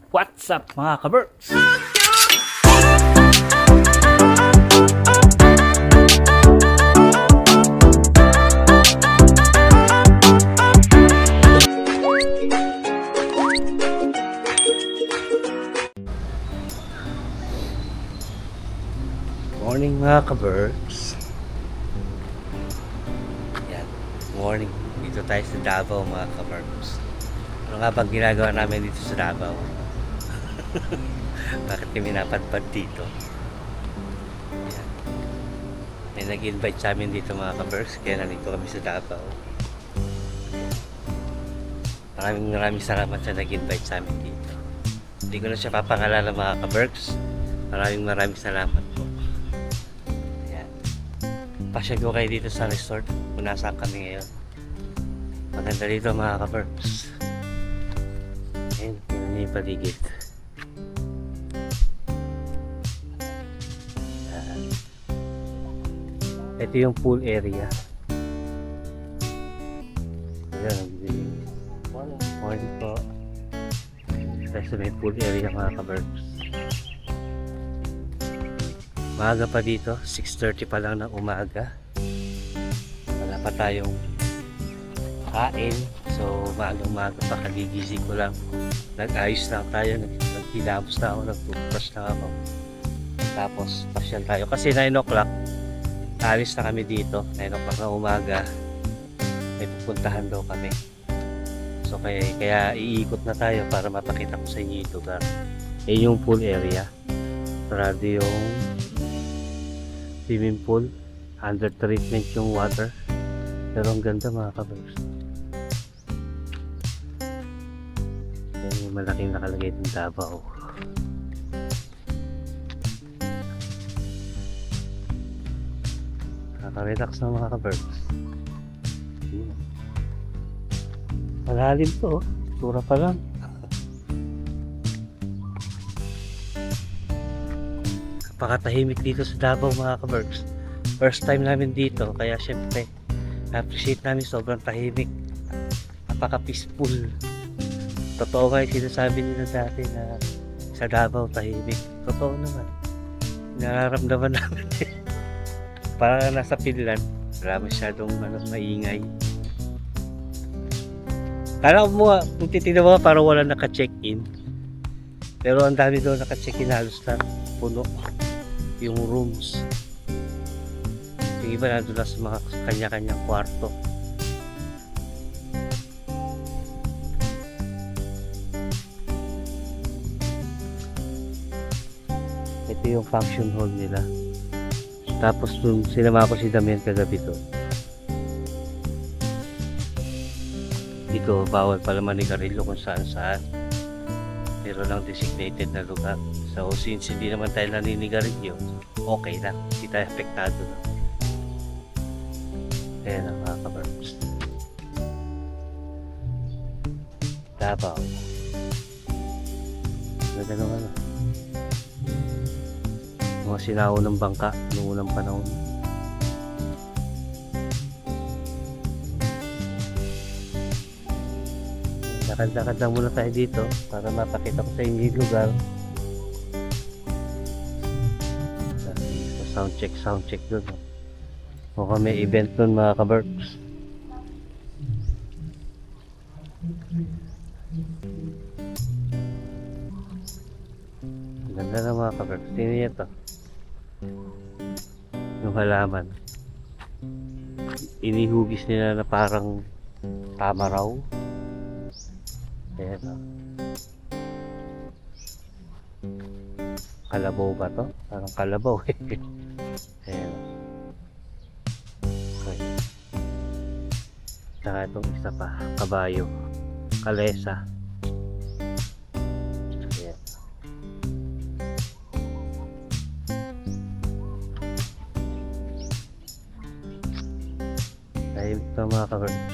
What's up mga kaberks? Morning mga kaberks. Yan, morning. Dito tayo sa Davao mga kaberks. Ano nga bang ginagawa namin dito sa Davao? Bakit kami napadpad dito? Yan. May nag-invite sa amin dito mga kaberks, kaya nandito kami sa Davao. Maraming salamat sa nag-invite sa amin dito. Hindi ko na siya papangalanan mga kaberks. Maraming salamat po. Yan. Pasyal ko kayo dito sa resort kung nasaan kami ngayon. Maganda dito mga kaberks. Ayan, yun yung paligid. Ito yung pool area. Ayan, morning po. Tayo sa may pool area mga kaberks. Maaga pa dito, 6:30 pa lang ng umaga. Wala pa tayong kain. So maaga pa, kagigising ko lang. Nag-ayos lang tayo, nagtinapos na ako, nag-toothbrush na ako. Tapos pasyal tayo kasi 9 o'clock. Alis na kami dito, 9 o'clock na umaga. May pupuntahan daw kami. So kaya iikot na tayo para mapakita ko sa inyo ito. Yung pool area. Sarado yung swimming pool. Under treatment yung water. Pero ang ganda mga kaberks. Yung malaking nakalagay ng Davao. Nakaka-relax na mga kaberks. Malalim to, tura pa lang. Napakatahimik dito sa Davao mga kaberks. First time namin dito, kaya syempre appreciate namin, sobrang tahimik. Napaka-peaceful. Totoo nga yung sinasabi nila dati na sa Davao tahimik. Totoo naman. Nararamdaman namin. Parang nasa Finland, wala masyadong maingay. Kala mo, kung titignan mo, parang wala naka-check-in. Pero ang dami doon naka-check-in, halos na puno yung rooms. Yung iba nandun na sa mga kanya-kanyang kwarto. Ito yung function hall nila. Tapos dun sinama ko si Damian kagabi to. Dito bawal pala manigarilyo kung saan. Pero lang designated na lugar. So since hindi naman tayo naninigarilyo, okay lang. Hindi tayo apektado na. Ayan ang mga kaberks. Davao. Nagano ano. Mga sinaunang bangka noong unang panahon. Lakad-lakad lang muna tayo dito para mapakita ko sa inyo yung lugar. Sound check dun. Mukhang may event dun mga kaberks. Ganda na mga kaberks. Tingnan niyo ito. Yung halaman, inihugis nila na parang tamaraw. Ayan o. Kalabaw ba to? Parang kalabaw eh. Ayan o. Okay. Saka itong isa pa, kabayo, kalesa. Ito mga kaberks.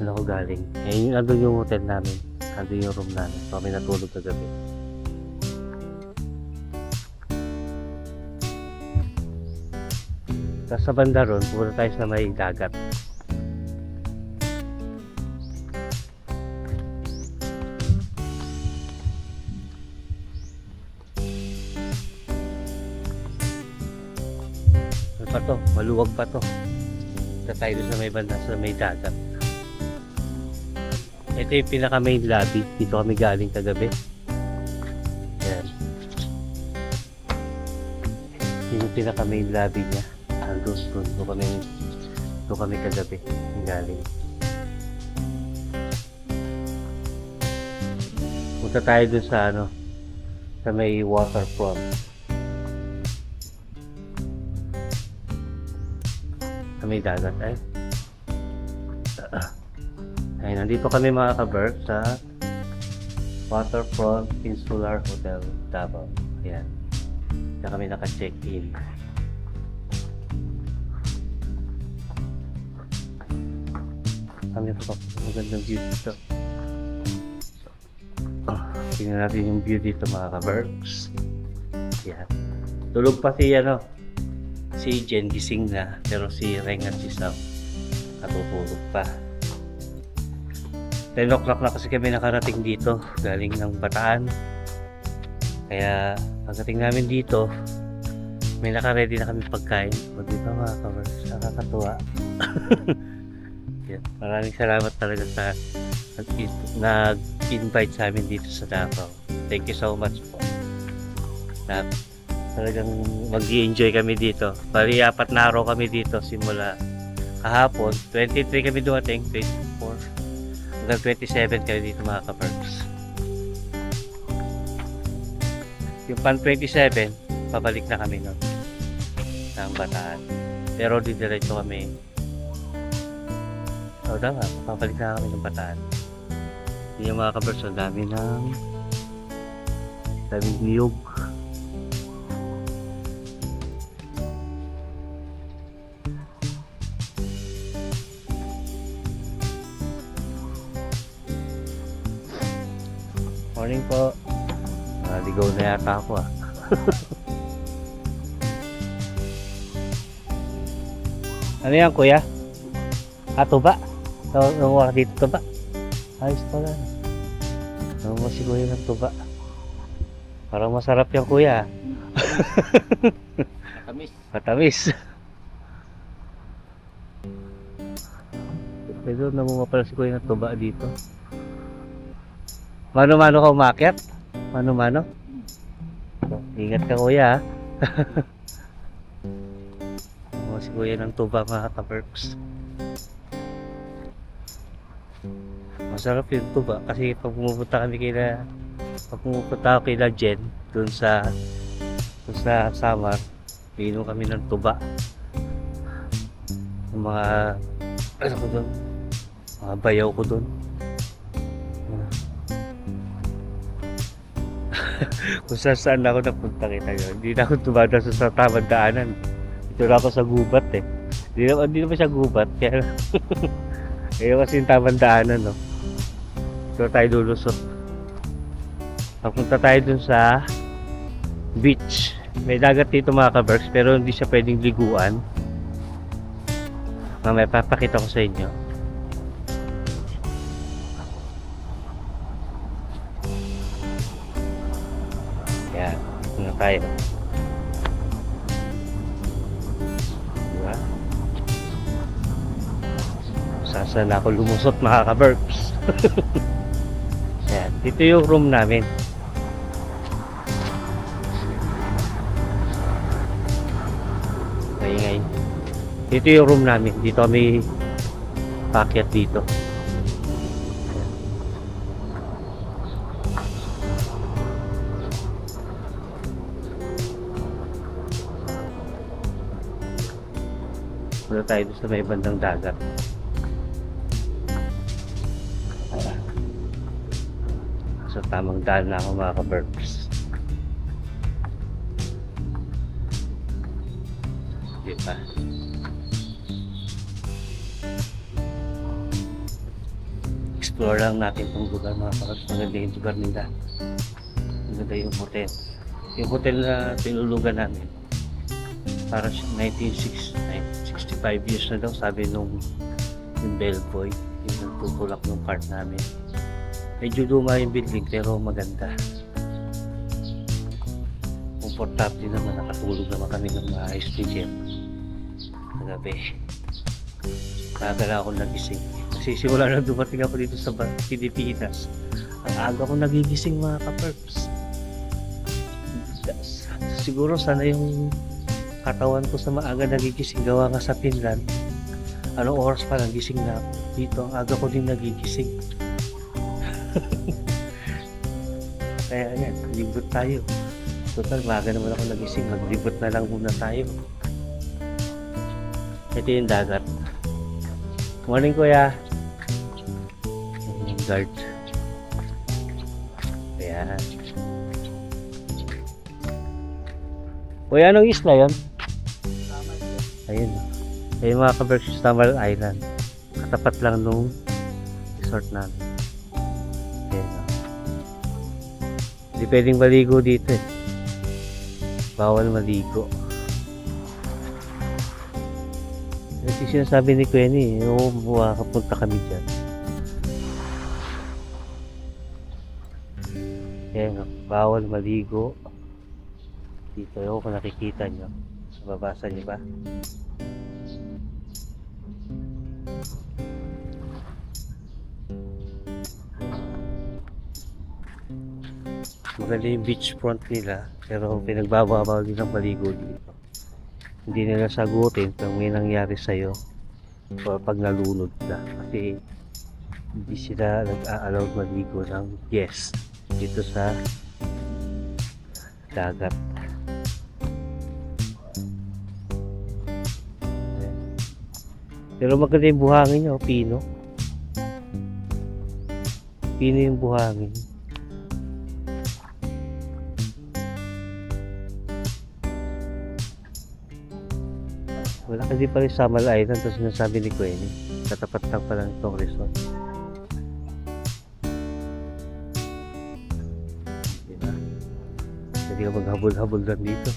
Ano ko galing? Ayun, andun yung hotel namin. Andun yung room namin. So kami natulog kagabi. Tapos sa banda ron, pupunta tayo sa may dagat. to, maluwag pa to. Punta tayo doon sa may banda, sa may dagat. Ito yung pinaka main lobby. Dito kami galing kagabi. Yan. Yung pinaka main lobby niya. Doon kami kagabi galing. Punta tayo dun sa sa may waterfront. Sa may dagat ay. Ay, nandito kami mga ka-Berk sa Waterfront Insular Hotel Davao. Ayan. Diyan kami naka-check-in. Kami pa magandang view dito. Tingnan natin yung view dito mga ka-Berks. Yan. Tulog pa si Jen, gising na, pero si Reng at si Sam natutulog pa. 10 o'clock na kasi kami nakarating dito galing ng Bataan. Kaya pagdating namin dito may naka-ready na kami pagkain. O diba mga ka-Berks, nakakatuwa. Yan. Maraming salamat talaga sa nag-invite sa amin dito sa Davao. Thank you so much po. Talagang mag-i-enjoy kami dito. Bali 4 na araw kami dito simula kahapon. 23 kami dumating, 24 hanggang 27 kami dito mga ka-Berks. Yung pan 27 pabalik na kami nun ng Bataan, pero didiretso kami pabalik na kami ng Bataan. Yung mga ka-Berks, ang dami ng niyog. Morning po. Ligaw na yata ako Ano yan kuya? Tuba? Namuha ka dito tuba? Ayos pala. Namuha si kuya ng tuba. Parang masarap yan kuya. Matamis. Matamis. Pero namuha pala si kuya ng tuba dito. Mano-mano ka umakyat? Mano-mano? Ingat ka kuya. Namuha si kuya ng tuba mga ka-Berks. Masarap yung tuba kasi pag pumupunta ako kila Jen dun sa Samar, inom kami ng tuba. Yung mga mga bayaw ko dun. Kung saan ako napunta kita yun, hindi na ako tumada sa tamang daanan. Ito na ako sa gubat Hindi naman siya gubat kaya kaya kasi yung tamang daanan Ito tayo lulusot. Papunta tayo dun sa beach. May dagat dito mga ka-Berks, pero hindi siya pwedeng liguan. Mamaya papakita ko sa inyo. Yan, ano tayo. Diba? Saan ako lumusot mga ka-Berks. Yan, dito yung room namin. Maingay. Dito yung room namin. Dito kami paakyat dito. Punta tayo sa may bandang dagat. So tamang daan na ako mga ka-Berks. Diba? Explore lang natin itong lugar mga ka-Berks. Maganda yung lugar nila. Maganda yung hotel. Yung hotel na tinulugan namin, para 65 years na daw, sabi nung yung bellboy, yung nagtutulak ng cart namin. Medyo luma yung building pero maganda. Komportable naman, nakatulog naman kami ng maayos ni Jem. kagabi. Maaga na ako nagising. Kasi simula na dumating ako dito sa Pilipinas, ang aga ko nagigising mga ka-perps. Siguro sana yung katawan ko sa maaga nagigising, gawa nga sa Finland. Anong oras pa lang gising na ako. Dito ang aga ko din nagigising. Kaya yan, libot tayo. Total, maaga naman ako nagising. Maglibot na lang muna tayo. Ito yung dagat. Morning kuya. Yung guard. Ayan. Kuya, anong isla yun? Ayun. Ayun mga ka-Berks, Tamal Island. Katapat lang nung resort namin. Ayan. Hindi pwedeng maligo dito eh. Bawal maligo. Kasi sinasabi ni Quenny, makakapunta kami dyan. Ayan, bawal maligo. Dito yung kung nakikita nyo. Mababasa nyo ba? Maganda yung beach front nila, pero pinagbabawal din ang maligo dito. Hindi nila sagutin kung may nangyari sa'yo o pag nalunod ka, kasi hindi sila nag-a-allow maligo ng guest dito sa dagat. Pero maganda yung buhangin nyo, pino. Pino yung buhangin. Wala kasi pa rin sa Tamal Island, tapos sinasabi ni Quenny, katapat lang pala itong resort. Diba? Hindi ka maghabol-habol lang dito.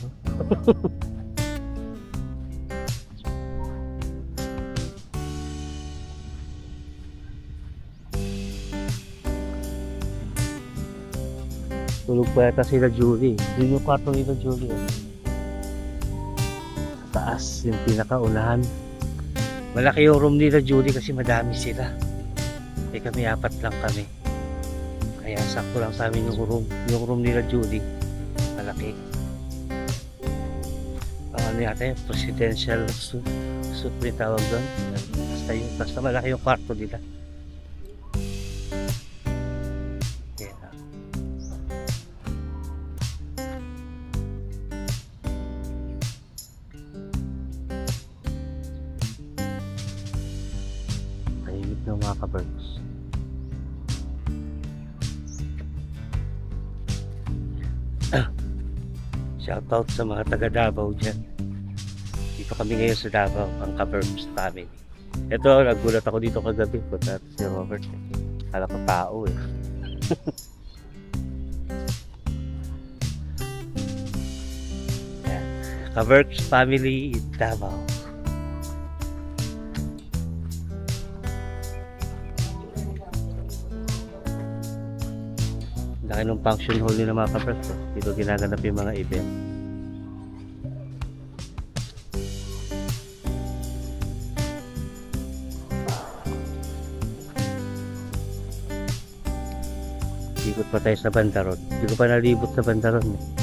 Tulog pa yata sila Julie. Yun yung kwarto nila Julie. Taas, yung pinakaunahan. Malaki yung room nila Julie kasi madami sila. Eh kami apat lang kami. Kaya sakto lang sa amin yung room. Yung room nila Julie, malaki. Ano yata yung presidential suite may tawag doon. Basta malaki yung kwarto nila. Ng mga ka-Berks. Shoutout sa mga taga Davao dyan. Dito kami ngayon sa Davao, ang ka-Berks family. Ito, nagulat ako dito kagabi. Punta si Robert. Kala ko tao eh. Ka-Berks family in Davao. Laki ng function hall nila mga ka-Berks. Dito ginaganap yung mga event. Ikot pa tayo sa Bandaron. Hindi ko pa nalibot sa Bandaron eh.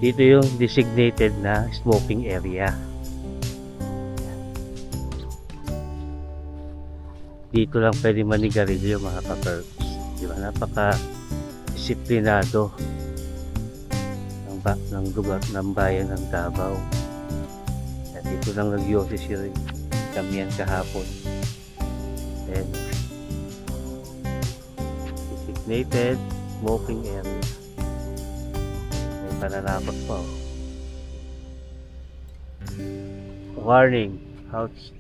Dito yung designated na smoking area. Dito lang pwede manigarilyo mga ka-Berks. Diba? Napaka-disiplinado ng lugar ng bayan ng Davao. At dito lang nag-yosis yung kamiyan kahapon. Then, designated smoking area. Pananakot po. Warning. Ouch.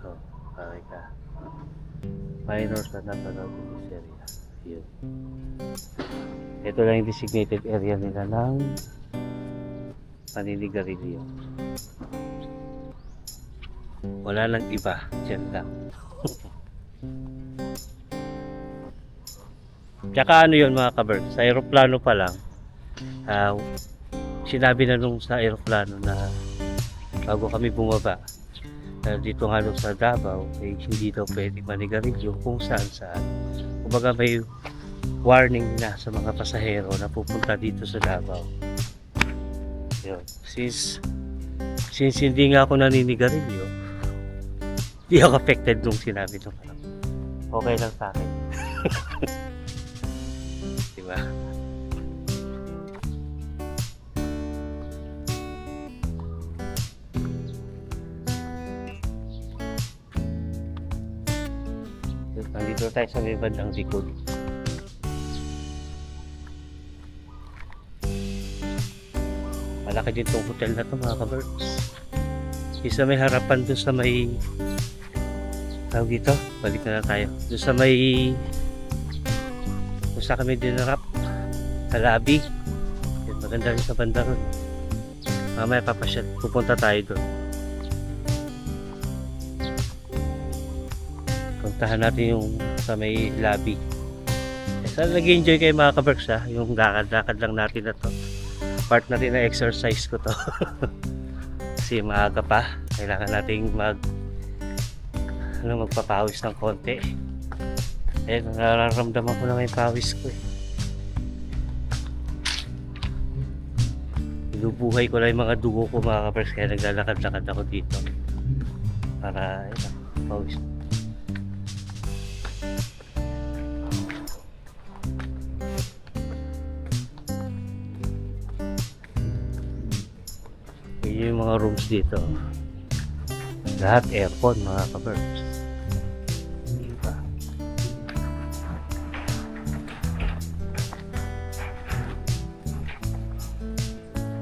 Oh, okay ka. Minors are not allowed in this area. Yun. Ito lang yung designated area nila ng paninigarilyo. Wala nang iba, dyan lang. Tsaka ano yun mga kaberg, sa aeroplano pa lang, sinabi na nung sa aeroplano na bago kami bumaba, dito nga nung sa Davao, hindi daw pwede manigarilyo kung saan. Kumbaga may warning na sa mga pasahero na pupunta dito sa Davao. Yun. Since hindi nga ako naninigarilyo, hindi ako affected nung sinabi nung okay lang sa akin. Diba? Nandito tayo sa may bandang likod. Malaki din itong hotel na ito mga ka-birds. Isa may harapan doon sa may tawag dito, balik na lang tayo doon sa may kung saan kami dinarap sa lobby. Maganda rin sa banda ron. Mamaya papasyal, pupunta tayo doon. Puntahan natin yung sa may lobby. Sana nag-enjoy kayo mga ka-birds ha, yung lakad-lakad lang natin na to. Part na rin na exercise ko to. Kasi maaga pa, kailangan nating magpapawis ng konti. Ayun, nararamdaman ko na yung pawis ko eh. Inubuhay ko lang yung mga dugo ko mga kapers, kaya naglalakad-lakad ako dito para ayun, pawis. Yung mga rooms dito, lahat aircon mga kabirds. Diba?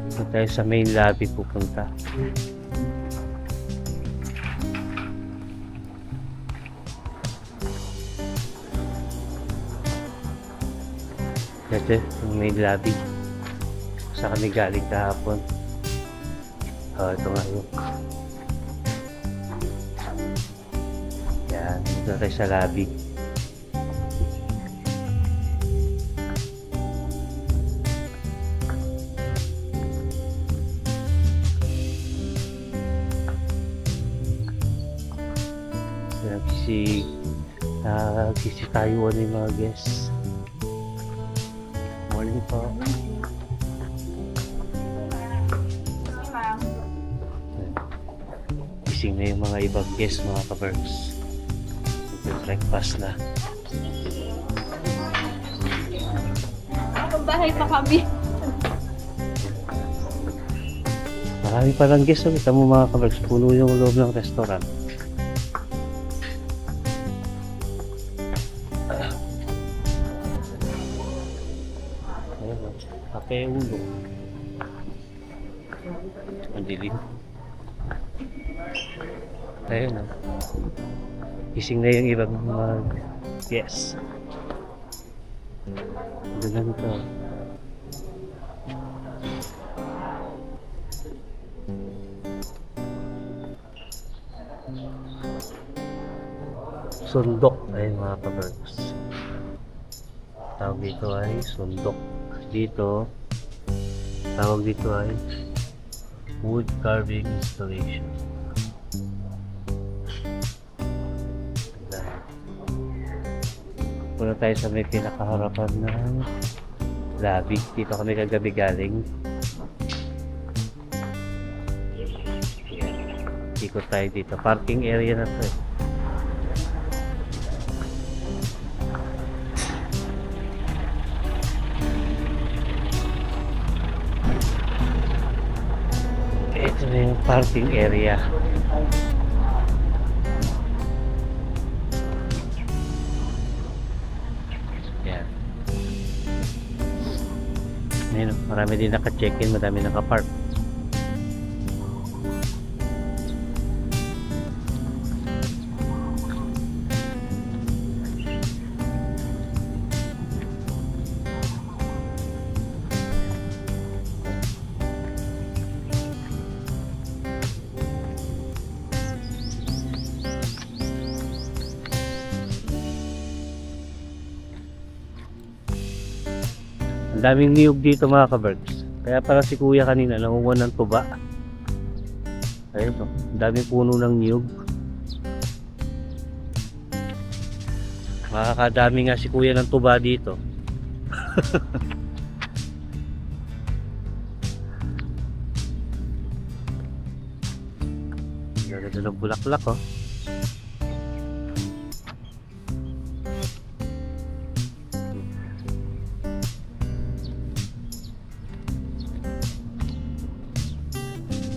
Dito tayo sa main lobby pupunta. Ito yung main lobby sa kami galing kahapon. Ito nga yun. Yan, dito tayo sa lobby. Nagsisitayuan yung mga guests. Morning po. Gising na yung mga ibang guests mga ka-birds. Breakfast na. Ang bahay pa kami. Marami palang guests. Kita mo mga ka-birds, puno yung loob ng restaurant. Ayun, kape ulo. Ang dilim. Ayun o. Gising na yung ibang mga guests. Ganun to. Sundok. Ayun mga ka-birds. Tawag dito ay sundok. Dito, tawag dito ay wood carving installation. Punta tayo sa may pinakaharapan ng lobby. Dito kami kagabi galing. Ikot tayo dito. Parking area na to eh. Ito na yung parking area. Ayun, marami din naka-check-in, marami naka-park. daming niyog dito mga kabergs. Kaya pala si kuya kanina nangunguha ng tuba. Ayun o, daming puno ng niyog. Makakadami nga si kuya ng tuba dito. Ganda ng bulaklak oh.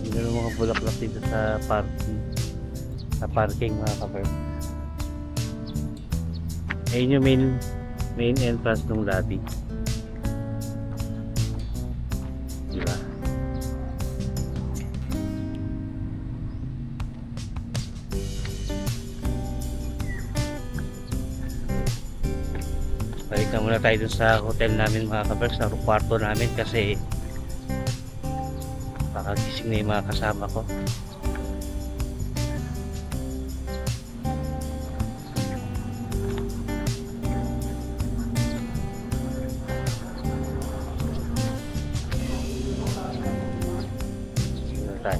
Ganda ng mga bulaklak dito sa parking mga kabergs. Ayun yung main entrance ng lobby. Diba? Balik na muna tayo dun sa hotel namin mga kabergs, sa kwarto namin kasi baka gising na yung mga kasama ko. Tayo.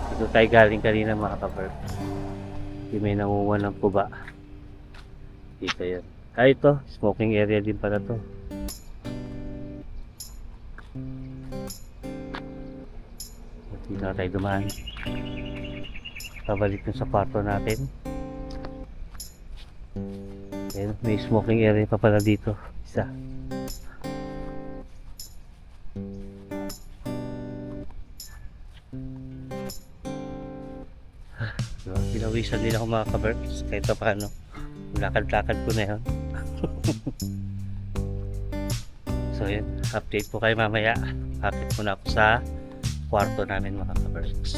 Dito tayo galing kanina mga kabergs. Yung may nangunguha ng tuba. Dito yun. Ito, smoking area din pala to. Dito na tayo dumaan. Pabalik dun sa kwarto natin. Ayan, may smoking area pa pala dito. Isa. Pinawisan din ako mga kabergs. Kahit pa paano. Lakad-lakad ko na yun. So yun, update po kayo mamaya. Update muna ako sa kwarto namin mga kabergs.